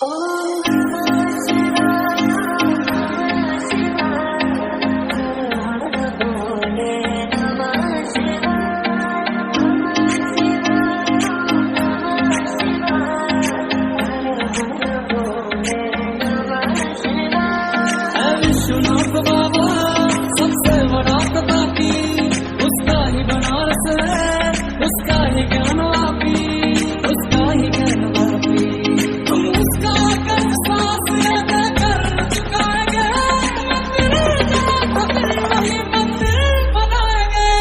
विश्वनाथ बाबा सबसे बड़ा प्रतापी, उसका ही बनारस है, उसका ही ज्ञान वापी, उसका ही ज्ञान वापी। हम उसका कर सांस लेकर कर चुकाएंगे, मंदिर वही मंदिर बनाएंगे।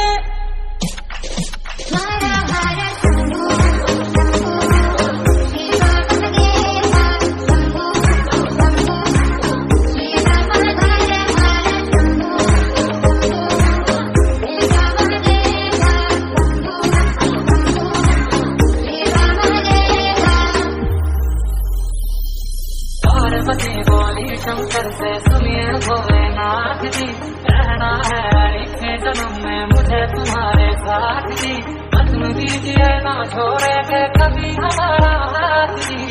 पार्वती बोली शंकर से सुनिए भोलेनाथ जी, रहना है इतने जन्म में मुझे तुम्हारे साथ जी, वचन दीजिए ना छोड़ेंगे कभी हमारा हाथ जी।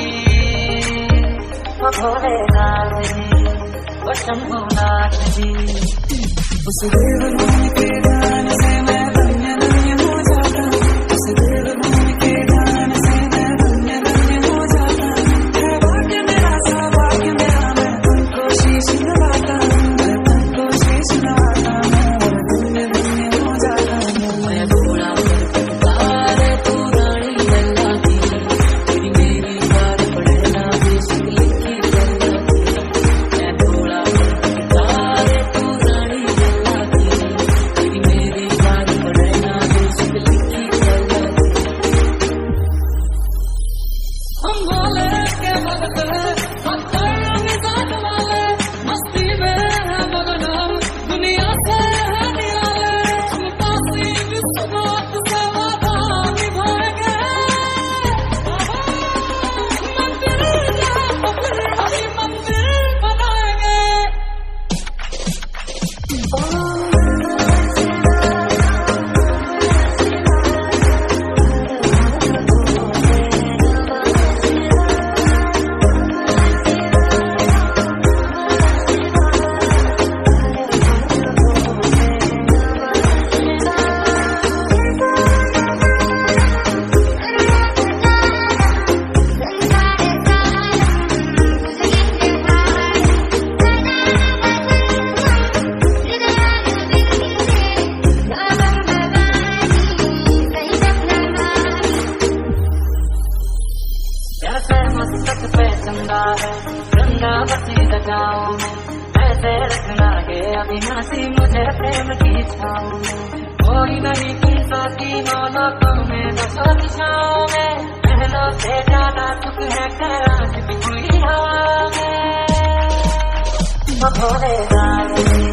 वो भोलेनाथ जी, वो शंभुनाथ जी, उस देवभूमि के दान से मैं धन्य धन्य हो जाता, उस देवभूमि के दान से मैं धन्य धन्य हो जाता। है भाग्य मेरा सा भाग्य मेरा, मैं तुमको शीश नवाता, मैं तुमको शीश नवाता, मैं धन्य धन्य हो जाता। मैं भोला तारे तू रानी लल्ला की, तेरी मेरी बात पढ़ना बेशक लिखी लल्ला की। मैं भोला तारे तू रानी लल्ला की, तेरी मेरी बात पढ़ना बेशक लिखी लल्ला की। हम भोले के भक्त हैं, भक्तों मिजाज वाले, मस्ती में है मगन हम, दुनिया से है निराले। हम काशी विश्वनाथ से वादा निभाएंगे, मंदिर जहाँ फिर हरि मंदिर बनाएंगे। जैसे मस्तक पे चंदा है, गंगा बसी जगाओ में, ऐसे रखना के अविनाशी मुझे प्रेम की छाओ में। कोई नहीं तुम सा तीनों लोकों में, दसों दिशाओं में, महलों से ज्यादा सुख है कैलाश की खुली हवा में। वो भोलेनाथ जी,